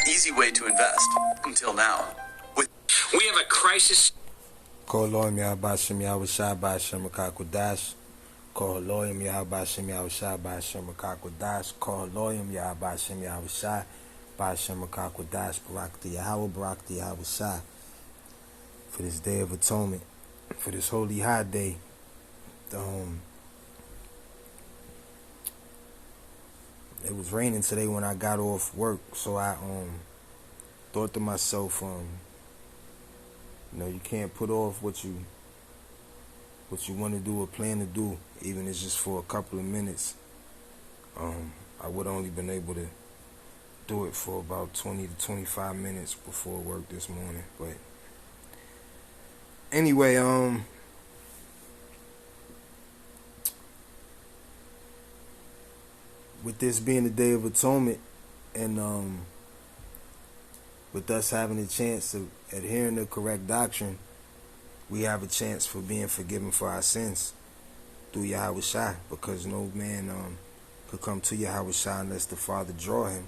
easy way to invest until now. We have a crisis. Koholoim Yahabashim Yahushua Ba'ashem Makakwadash. Koholoim Yahabashim Yahushua Ba'ashem Makakwadash. Koholoim Yahabashim Yahushua Ba'ashem Makakwadash. Barakti Yahweh, Barakti Yahushua. For this day of atonement, for this holy high day. It was raining today when I got off work, so I thought to myself, you can't put off what you want to do or plan to do, even if it's just for a couple of minutes. I would only been able to do it for about 20 to 25 minutes before work this morning. But anyway, with this being the Day of Atonement, and with us having a chance of adhering to correct doctrine, we have a chance for being forgiven for our sins through Yahushua, because no man could come to Yahushua unless the Father draw him.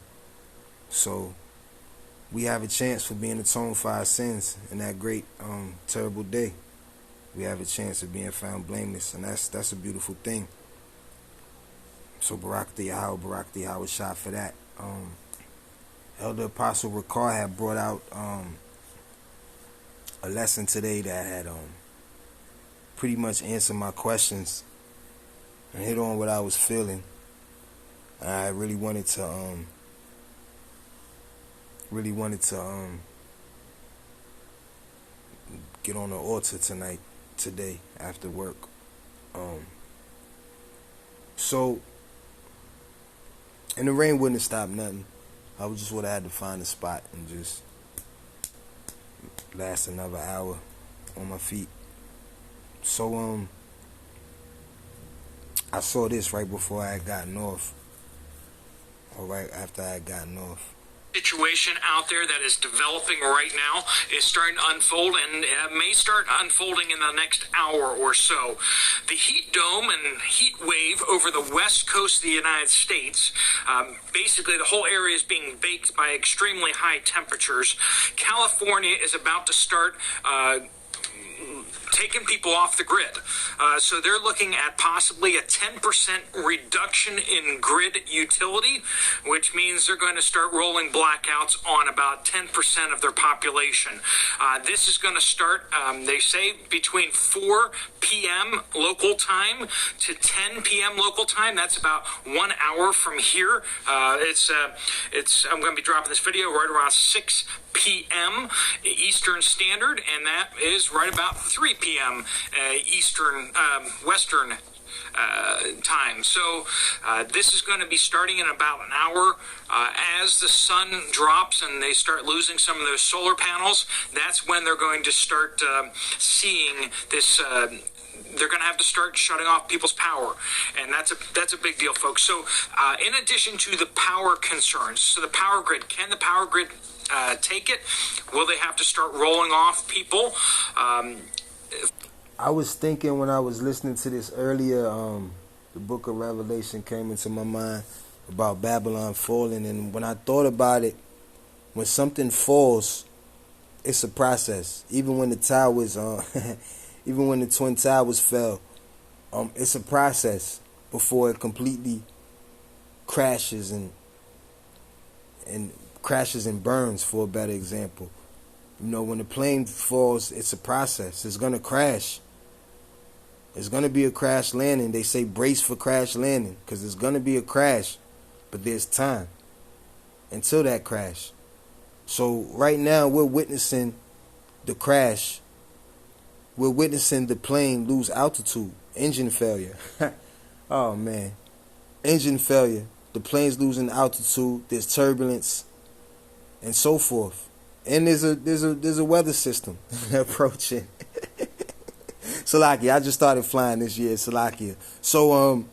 So we have a chance for being atoned for our sins in that great terrible day. We have a chance of being found blameless, and that's a beautiful thing. So Barak the Yahweh, Barak the Yahushua for that. Elder Apostle Ricard had brought out a lesson today that had pretty much answered my questions and hit on what I was feeling. And I really wanted to get on the altar today after work. And the rain wouldn't have stopped nothing. I just would have had to find a spot and just last another hour on my feet. So I saw this right before I had gotten off, or right after I had gotten off. Situation out there that is developing right now is starting to unfold, and may start unfolding in the next hour or so. The heat dome and heat wave over the west coast of the United States, basically the whole area is being baked by extremely high temperatures. California is about to start taking people off the grid. So they're looking at possibly a 10% reduction in grid utility, which means they're going to start rolling blackouts on about 10% of their population. This is going to start, they say, between 4 p.m. local time to 10 p.m. local time. That's about 1 hour from here. I'm going to be dropping this video right around 6 p.m. Eastern Standard, and that is right about 3 p.m. Western time. So this is going to be starting in about an hour. As the sun drops and they start losing some of those solar panels, that's when they're going to start seeing this. They're going to have to start shutting off people's power, and that's a big deal, folks. So in addition to the power concerns, so the power grid, can the power grid take it? Will they have to start rolling off people? I was thinking when I was listening to this earlier, the book of Revelation came into my mind about Babylon falling, and when I thought about it, when something falls, it's a process. Even when the towers, even when the Twin Towers fell, it's a process before it completely crashes and burns, for a better example. When the plane falls, it's a process. It's going to crash. It's going to be a crash landing. They say brace for crash landing, because it's going to be a crash, but there's time until that crash. So right now we're witnessing the crash. We're witnessing the plane lose altitude, engine failure. Oh man, engine failure. The plane's losing altitude. There's turbulence, and so forth. And there's a weather system approaching. Salakia, I just started flying this year, Salakia. So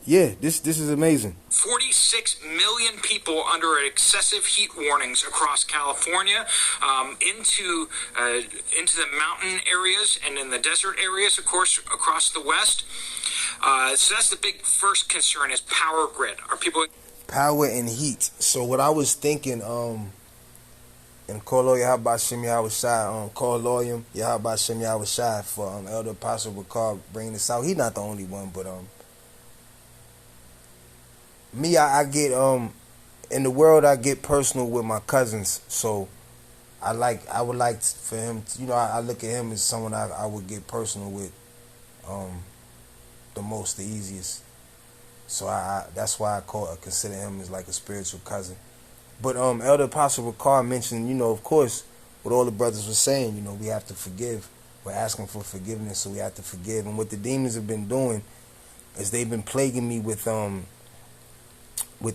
yeah, this is amazing. 46 million people under excessive heat warnings across California, into the mountain areas and in the desert areas, of course, across the west. So that's the big first concern, is power grid. Are people... Power and heat. So what I was thinking, and Kolo Yahabashim Yahushai, Koloyim Yahabashim Yahushai for Elder Apostle Ricard bringing this out. He not the only one, but me, I get in the world, I get personal with my cousins. So I would like for him to, I look at him as someone I would get personal with the easiest. So that's why I consider him as like a spiritual cousin. But Elder Apostle Ricard mentioned, of course, what all the brothers were saying, we have to forgive. We're asking for forgiveness, so we have to forgive. And what the demons have been doing is they've been plaguing me with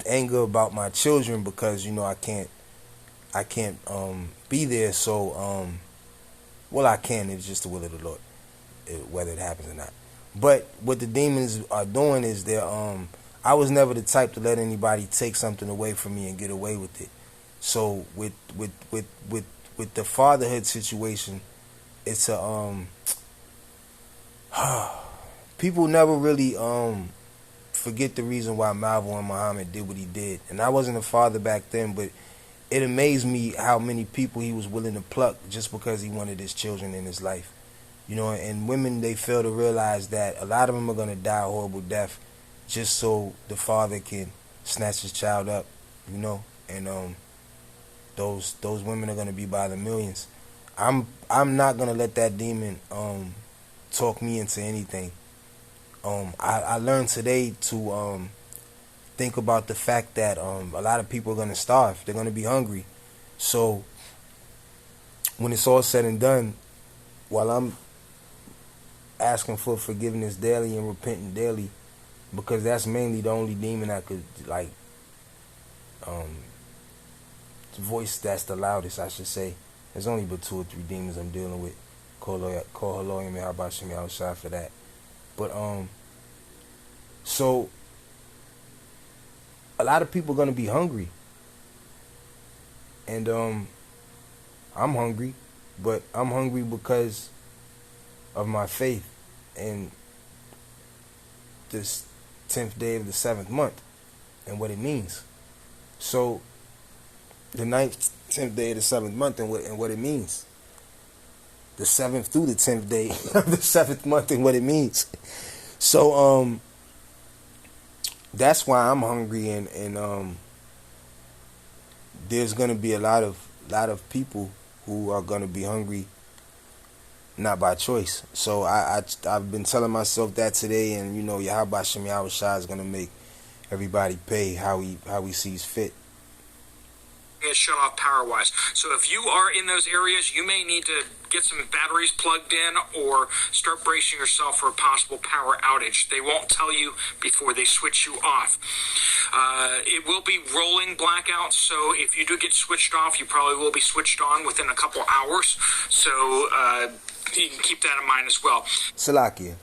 anger about my children because, I can't be there. So, well, I can. It's just the will of the Lord, whether it happens or not. But what the demons are doing is I was never the type to let anybody take something away from me and get away with it. So with the fatherhood situation, it's people never really forget the reason why Malvo and Muhammad did what he did. And I wasn't a father back then, but it amazed me how many people he was willing to pluck just because he wanted his children in his life. And women, they fail to realize that a lot of them are going to die a horrible death just so the father can snatch his child up, and those women are going to be by the millions. I'm not going to let that demon talk me into anything. I learned today to think about the fact that a lot of people are going to starve. They're going to be hungry. So when it's all said and done, while I'm asking for forgiveness daily and repenting daily, because that's mainly the only demon I could voice that's the loudest, I should say. There's only but 2 or 3 demons I'm dealing with. Call Haloyim and Habashim Yahushai for that. But so a lot of people are gonna be hungry. And I'm hungry, but I'm hungry because of my faith in this 10th day of the 7th month and what it means. So the 9th, 10th day of the 7th month and what it means. The 7th through the 10th day of the 7th month and what it means. So that's why I'm hungry, and there's gonna be a lot of people who are gonna be hungry not by choice. So I've been telling myself that today, and Yahweh Shem Yahushua is gonna make everybody pay how he sees fit. Shut off power-wise. So if you are in those areas, you may need to get some batteries plugged in or start bracing yourself for a possible power outage. They won't tell you before they switch you off. It will be rolling blackouts, so if you do get switched off, you probably will be switched on within a couple hours. So you can keep that in mind as well. Salakia.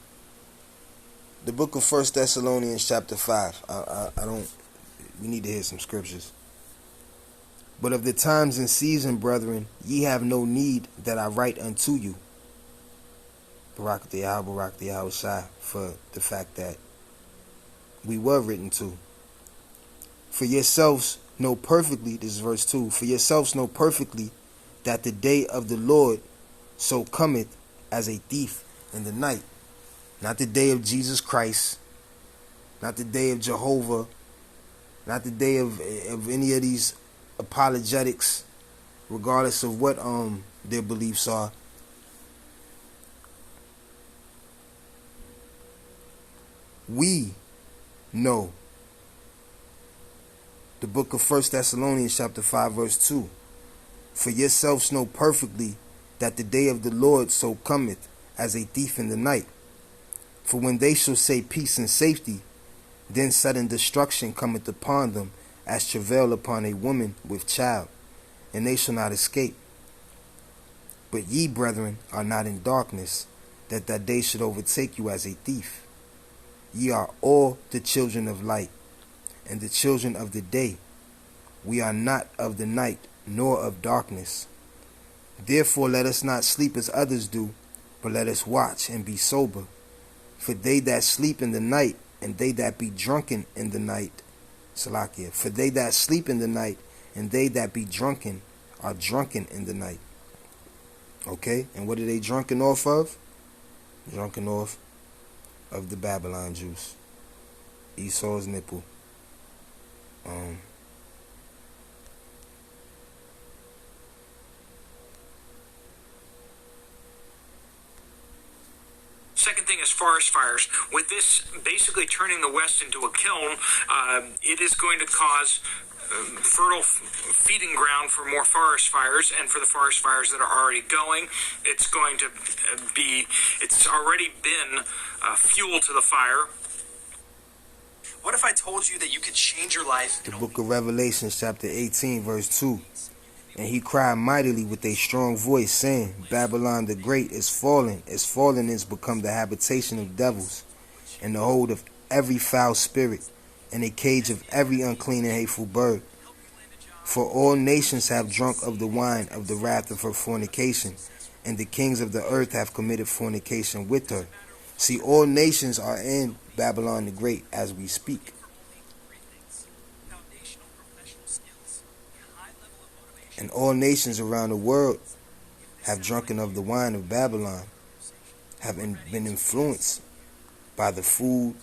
The book of 1 Thessalonians chapter 5. We need to hear some scriptures. But of the times and season, brethren, ye have no need that I write unto you. Barak the Yahushai, for the fact that we were written to. For yourselves know perfectly, this is verse 2, for yourselves know perfectly that the day of the Lord so cometh as a thief in the night. Not the day of Jesus Christ, not the day of Jehovah, not the day of any of these apologetics, regardless of what their beliefs are. We know. The book of 1 Thessalonians chapter 5 verse 2. For yourselves know perfectly that the day of the Lord so cometh as a thief in the night. For when they shall say peace and safety, then sudden destruction cometh upon them, as travail upon a woman with child, and they shall not escape. But ye, brethren, are not in darkness, that day should overtake you as a thief. Ye are all the children of light, and the children of the day. We are not of the night, nor of darkness. Therefore let us not sleep as others do, but let us watch and be sober. For they that sleep in the night, and they that be drunken in the night, Salakia. For they that sleep in the night, and they that be drunken, are drunken in the night. Okay? And what are they drunken off of? Drunken off of the Babylon juice. Esau's nipple. Second thing is forest fires. With this basically turning the West into a kiln, it is going to cause fertile feeding ground for more forest fires, and for the forest fires that are already going, it's going to it's already been fuel to the fire. What if I told you that you could change your life? The book of Revelation, chapter 18, verse 2. And he cried mightily with a strong voice, saying, Babylon the great is fallen is become the habitation of devils, and the hold of every foul spirit, and a cage of every unclean and hateful bird. For all nations have drunk of the wine of the wrath of her fornication, and the kings of the earth have committed fornication with her. See, all nations are in Babylon the great as we speak. And all nations around the world have drunken of the wine of Babylon, have been influenced by the food,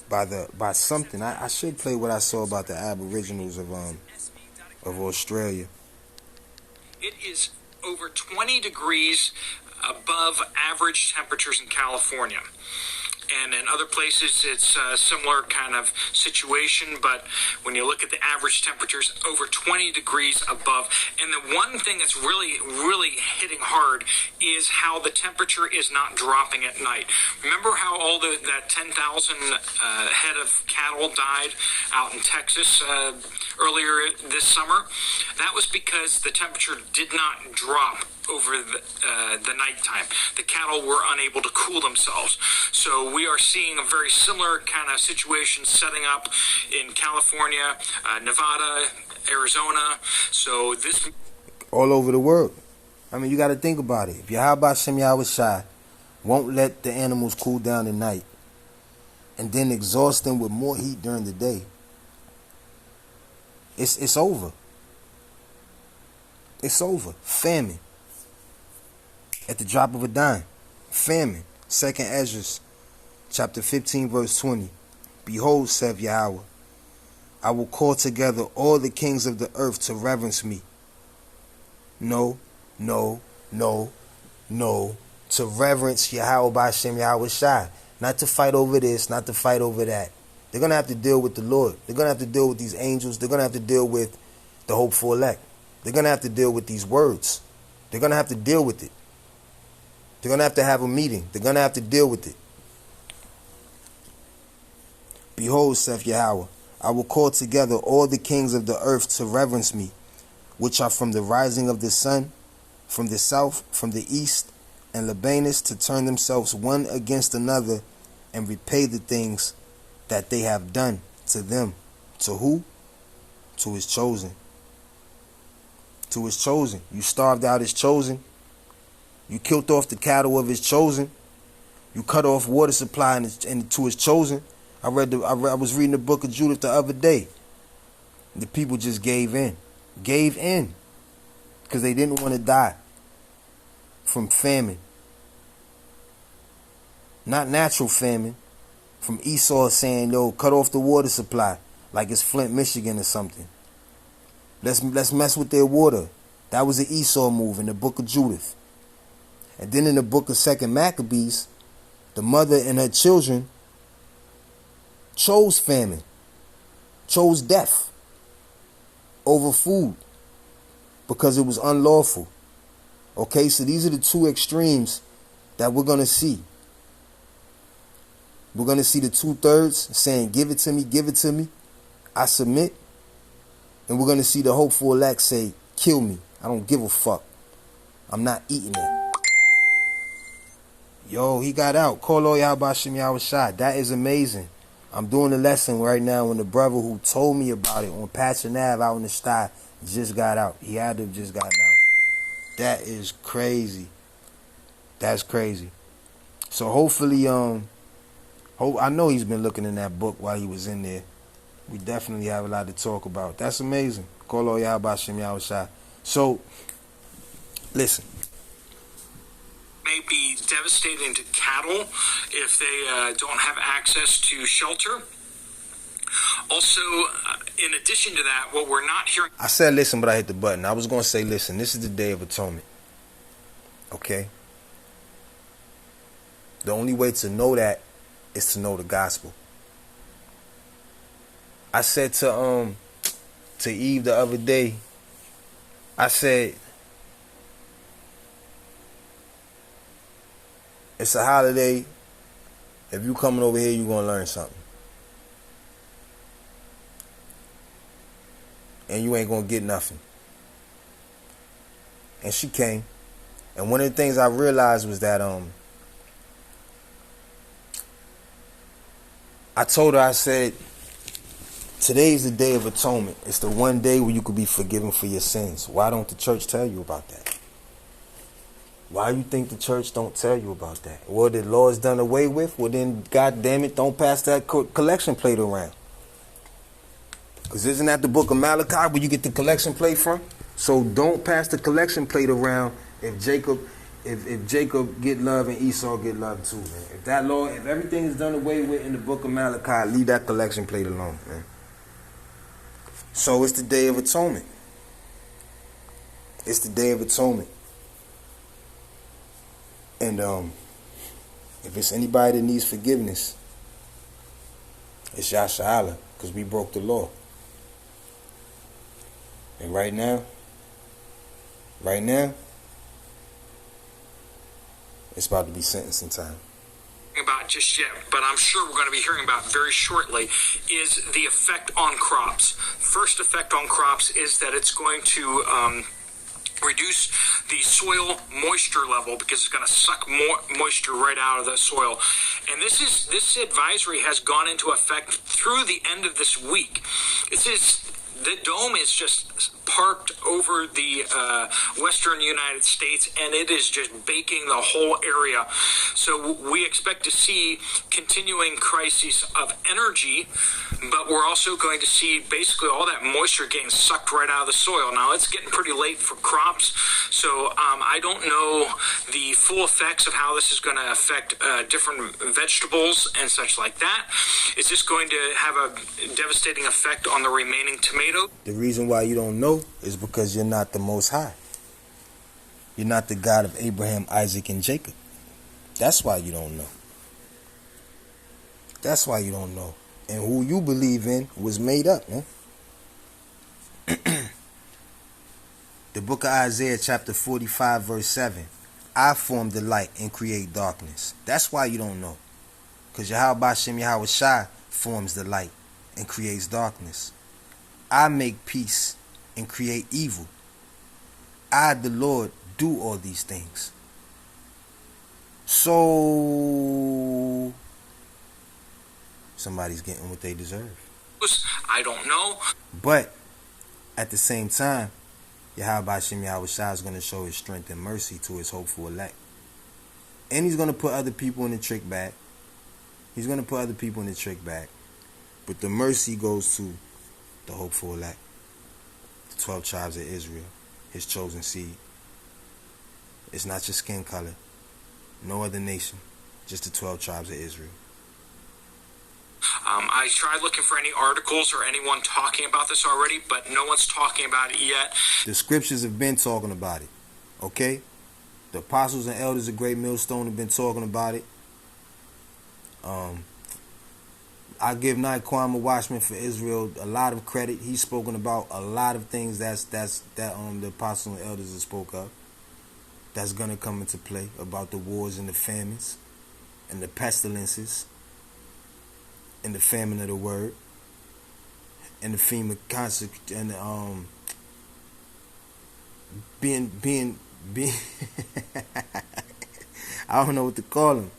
by something. I should play what I saw about the Aboriginals of Australia. It is over 20 degrees above average temperatures in California. And in other places, it's a similar kind of situation. But when you look at the average temperatures, over 20 degrees above. And the one thing that's really, really hitting hard is how the temperature is not dropping at night. Remember how all that 10,000 head of cattle died out in Texas earlier this summer? That was because the temperature did not drop over the nighttime. The cattle were unable to cool themselves. So we are seeing a very similar kind of situation setting up in California, Nevada, Arizona. So this all over the world. I mean, you got to think about it. If Yahweh Shem Yahushai won't let the animals cool down at night and then exhaust them with more heat during the day, it's over. It's over. Famine. At the drop of a dime. Famine. 2nd Ezra, chapter 15, verse 20. Behold, saith Yahweh, I will call together all the kings of the earth to reverence me. No. To reverence Yahweh B'Shem Yahushai. Not to fight over this, not to fight over that. They're going to have to deal with the Lord. They're going to have to deal with these angels. They're going to have to deal with the hopeful elect. They're going to have to deal with these words. They're going to have to deal with it. They're going to have a meeting. They're going to have to deal with it. Behold, saith Yahweh, I will call together all the kings of the earth to reverence me, which are from the rising of the sun, from the south, from the east, and Lebanus, to turn themselves one against another and repay the things that they have done to them. To who? To his chosen. To his chosen. You starved out his chosen. You killed off the cattle of his chosen. You cut off water supply and to his chosen. I was reading the book of Judith the other day. The people just gave in. Gave in. Because they didn't want to die from famine. Not natural famine. From Esau saying, yo, cut off the water supply. Like it's Flint, Michigan or something. Let's mess with their water. That was an Esau move in the book of Judith. And then in the book of 2nd Maccabees, the mother and her children chose famine, chose death over food because it was unlawful. Okay, so these are the two extremes that we're going to see. We're going to see the 2/3 saying, give it to me, I submit. And we're going to see the hopeful elect say, kill me, I don't give a fuck, I'm not eating it. Yo, he got out. Call all y'all B'Shem Yahushai. That is amazing. I'm doing a lesson right now when the brother who told me about it on Patchen Ave out in the sty just got out. He had to have just gotten out. That is crazy. That's crazy. So hopefully, I know he's been looking in that book while he was in there. We definitely have a lot to talk about. That's amazing. Kolo Yahabashim Yahushai. So, listen. May be devastating to cattle if they don't have access to shelter. Also, in addition to that, what we're not hearing... I said listen, but I hit the button. I was going to say listen. This is the Day of Atonement. Okay? The only way to know that is to know the gospel. I said to Eve the other day, I said, it's a holiday. If you coming over here, you gonna learn something. And you ain't gonna get nothing. And she came. And one of the things I realized was that I told her, I said, today's the Day of Atonement. It's the one day where you could be forgiven for your sins. Why don't the church tell you about that? Why you think the church don't tell you about that? Well, the law is done away with. Well, then, God damn it, don't pass that collection plate around. Because isn't that the book of Malachi where you get the collection plate from? So don't pass the collection plate around if Jacob get love and Esau get love too, man. If that law, if everything is done away with in the book of Malachi, leave that collection plate alone, man. So it's the Day of Atonement. It's the Day of Atonement. And if it's anybody that needs forgiveness, it's Yasha Allah, because we broke the law. And right now, it's about to be sentencing time. About just yet, but I'm sure we're going to be hearing about very shortly, is the effect on crops. First effect on crops is that it's going to reduce the soil moisture level because it's going to suck more moisture right out of the soil. And this advisory has gone into effect through the end of this week. The dome is just parked over the western United States, and it is just baking the whole area. So we expect to see continuing crises of energy, but we're also going to see basically all that moisture getting sucked right out of the soil. Now, it's getting pretty late for crops, so I don't know the full effects of how this is going to affect different vegetables and such like that. Is this going to have a devastating effect on the remaining tomatoes? The reason why you don't know is because you're not the Most High. You're not the God of Abraham, Isaac, and Jacob. That's why you don't know. That's why you don't know. And who you believe in was made up, man. The book of Isaiah, chapter 45, verse 7. I form the light and create darkness. That's why you don't know. Because Yahweh Shem Yahweh Shai forms the light and creates darkness. I make peace and create evil. I, the Lord, do all these things. So, somebody's getting what they deserve. I don't know. But, at the same time, Yahweh Hashem Yahweh Shai is going to show his strength and mercy to his hopeful elect. And he's going to put other people in the trick bag. He's going to put other people in the trick bag. But the mercy goes to the hopeful elect, the 12 tribes of Israel, his chosen seed. It's not your skin color, no other nation, just the 12 tribes of Israel. I tried looking for any articles or anyone talking about this already, but no one's talking about it yet. The scriptures have been talking about it, okay? The apostles and elders of Great Millstone have been talking about it. I give Kwame Watchman for Israel a lot of credit. He's spoken about a lot of things that the apostles and elders have spoke of. That's gonna come into play about the wars and the famines and the pestilences and the famine of the word and the FEMA concept and being I don't know what to call them.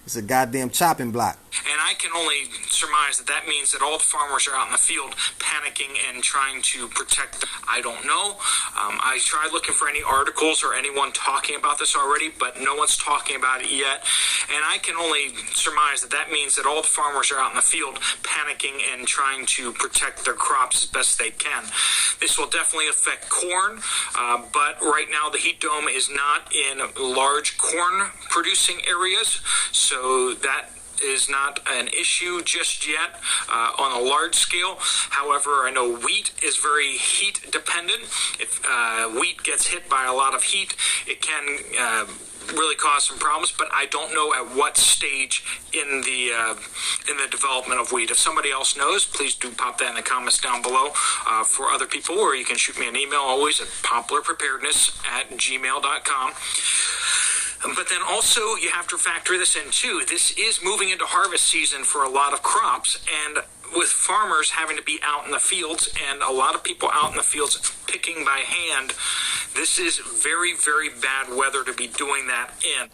It's a goddamn chopping block. And I can only surmise that that means that all the farmers are out in the field panicking and trying to protect them. I don't know. I tried looking for any articles or anyone talking about this already, but no one's talking about it yet. And I can only surmise that that means that all the farmers are out in the field panicking and trying to protect their crops as best they can. This will definitely affect corn, but right now the heat dome is not in large corn producing areas, so that is not an issue just yet on a large scale. However, I know wheat is very heat dependent. If wheat gets hit by a lot of heat, it can really cause some problems, but I don't know at what stage in the development of wheat. If somebody else knows, please do pop that in the comments down below for other people, or you can shoot me an email always at poplarpreparedness@gmail.com. But then also you have to factor this in too. This is moving into harvest season for a lot of crops, and with farmers having to be out in the fields and a lot of people out in the fields picking by hand, this is very, very bad weather to be doing that in.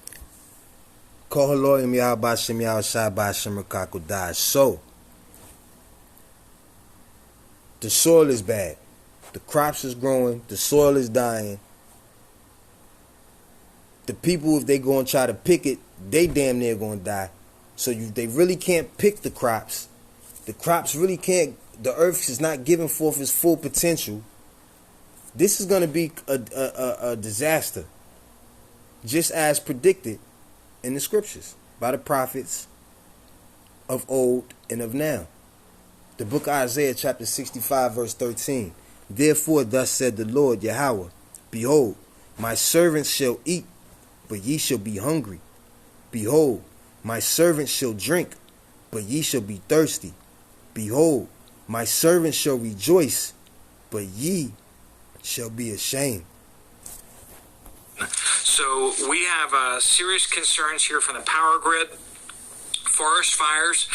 So, the soil is bad. The crops is growing. The soil is dying. The people, if they go and try to pick it, they damn near going to die. So they really can't pick the crops. The crops really can't. The earth is not giving forth its full potential. This is going to be a disaster, just as predicted in the scriptures by the prophets of old and of now. The book of Isaiah chapter 65 verse 13. Therefore thus said the Lord Yahweh, behold, my servants shall eat, but ye shall be hungry. Behold, my servants shall drink, but ye shall be thirsty. Behold, my servants shall rejoice, but ye shall be ashamed. So we have serious concerns here from the power grid, forest fires,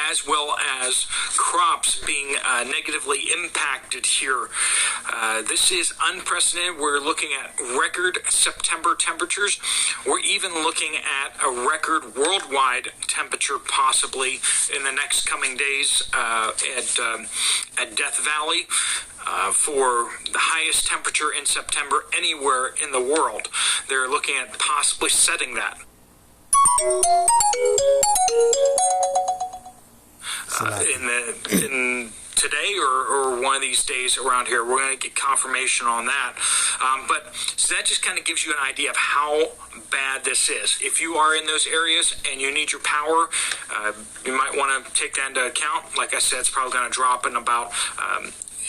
as well as crops being negatively impacted here. This is unprecedented. We're looking at record September temperatures. We're even looking at a record worldwide temperature possibly in the next coming days at Death Valley. For the highest temperature in September anywhere in the world. They're looking at possibly setting that. In today or one of these days around here, we're going to get confirmation on that. But so that just kind of gives you an idea of how bad this is. If you are in those areas and you need your power, you might want to take that into account. Like I said, it's probably going to drop in about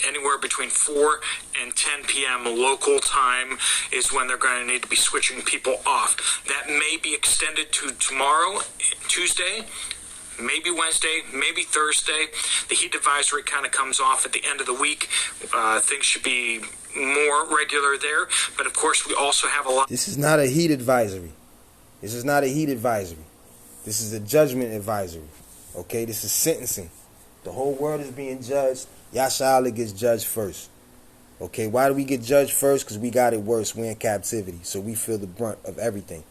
anywhere between 4 and 10 p.m. local time is when they're going to need to be switching people off. That may be extended to tomorrow, Tuesday, maybe Wednesday, maybe Thursday. The heat advisory kind of comes off at the end of the week. Things should be more regular there. But, of course, we also have a lot. This is not a heat advisory. This is not a heat advisory. This is a judgment advisory. Okay? This is sentencing. The whole world is being judged. Yasha gets judged first. Okay, why do we get judged first? Because we got it worse. We're in captivity. So we feel the brunt of everything.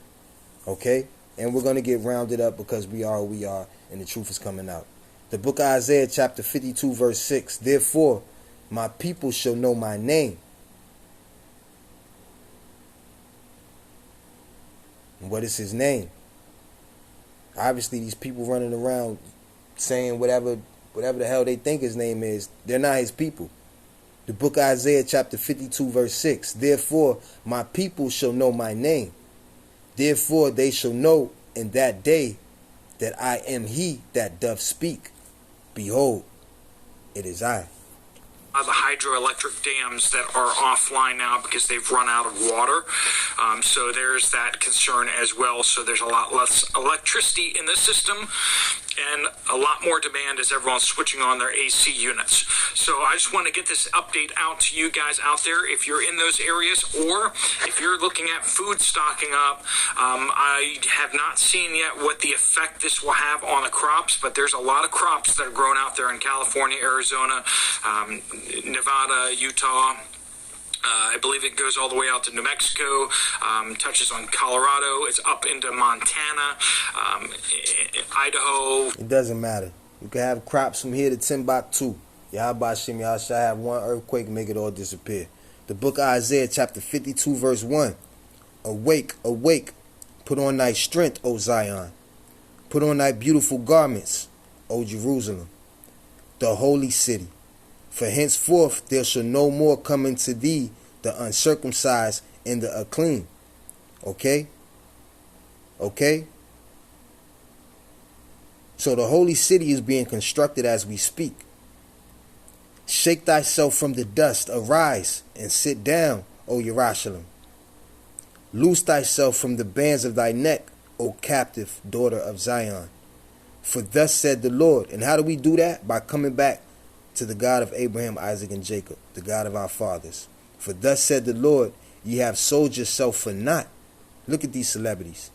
Okay? And we're going to get rounded up because we are who we are and the truth is coming out. The book of Isaiah chapter 52 verse 6. Therefore, my people shall know my name. And what is his name? Obviously, these people running around saying whatever the hell they think his name is, they're not his people. The book of Isaiah chapter 52 verse 6. Therefore my people shall know my name. Therefore they shall know in that day that I am he that doth speak. Behold, it is I. The hydroelectric dams that are offline now because they've run out of water. So there's that concern as well. So there's a lot less electricity in the system and a lot more demand as everyone's switching on their AC units. So I just want to get this update out to you guys out there if you're in those areas, or if you're looking at food stocking up. I have not seen yet what the effect this will have on the crops, but there's a lot of crops that are grown out there in California, Arizona, Nevada, Utah, I believe it goes all the way out to New Mexico, touches on Colorado. It's up into Montana, Idaho. It doesn't matter. You can have crops from here to Timbuktu. Yahabashim, y'all shall have one earthquake and make it all disappear. The book of Isaiah, chapter 52, verse 1. Awake, awake, put on thy strength, O Zion. Put on thy beautiful garments, O Jerusalem, the holy city. For henceforth there shall no more come into thee the uncircumcised and the unclean. Okay? Okay? So the holy city is being constructed as we speak. Shake thyself from the dust, arise, and sit down, O Jerusalem. Loose thyself from the bands of thy neck, O captive daughter of Zion. For thus said the Lord. And how do we do that? By coming back to the God of Abraham, Isaac, and Jacob, the God of our fathers. For thus said the Lord, ye have sold yourself for naught. Look at these celebrities.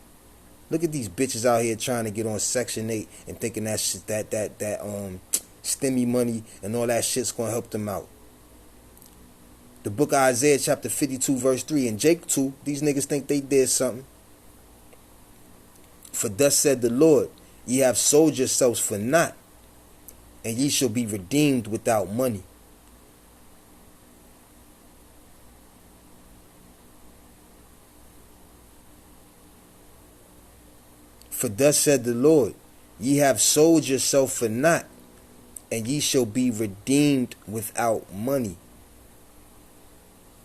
Look at these bitches out here trying to get on Section 8 and thinking that shit, that stimmy money and all that shit's gonna help them out. The book of Isaiah chapter 52 verse 3 and Jake 2, these niggas think they did something. For thus said the Lord, ye have sold yourselves for naught, and ye shall be redeemed without money. For thus said the Lord, ye have sold yourself for naught, and ye shall be redeemed without money.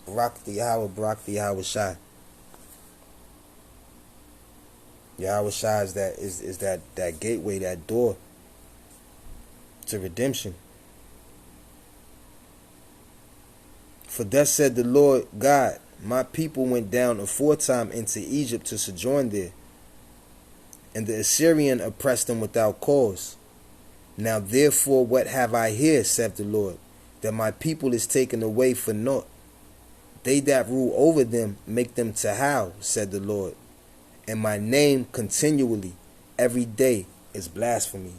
Barak the Yahweh, Barak the Yahweh Shai. Yahweh Shai is that gateway, that door to redemption. For thus said the Lord God, my people went down aforetime into Egypt to sojourn there, and the Assyrian oppressed them without cause. Now therefore what have I here, saith the Lord, that my people is taken away for naught? They that rule over them make them to howl, said the Lord, and my name continually, every day, is blasphemy.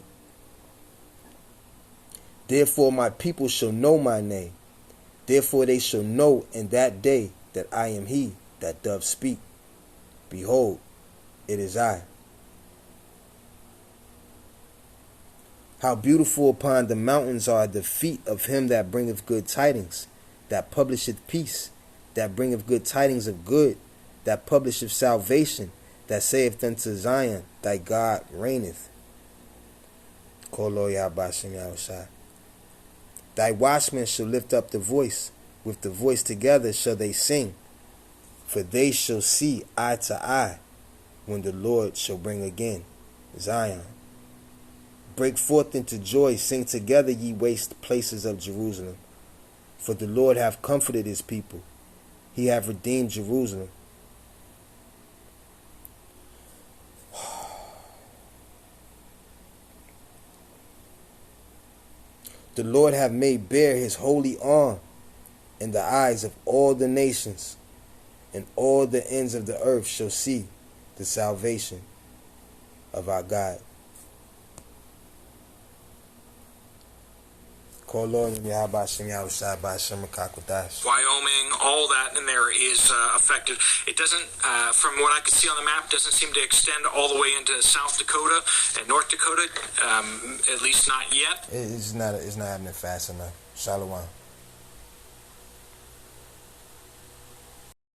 Therefore my people shall know my name. Therefore they shall know in that day that I am he that doth speak. Behold, it is I. How beautiful upon the mountains are the feet of him that bringeth good tidings, that publisheth peace, that bringeth good tidings of good, that publisheth salvation, that saith unto Zion, thy God reigneth. Thy watchmen shall lift up the voice, with the voice together shall they sing, for they shall see eye to eye, when the Lord shall bring again Zion. Break forth into joy, sing together, ye waste places of Jerusalem. For the Lord hath comforted his people, he hath redeemed Jerusalem. The Lord hath made bare his holy arm in the eyes of all the nations, and all the ends of the earth shall see the salvation of our God. Wyoming, all that in there is affected. It doesn't, from what I could see on the map, doesn't seem to extend all the way into South Dakota and North Dakota, at least not yet. It's not happening fast enough. Shalom.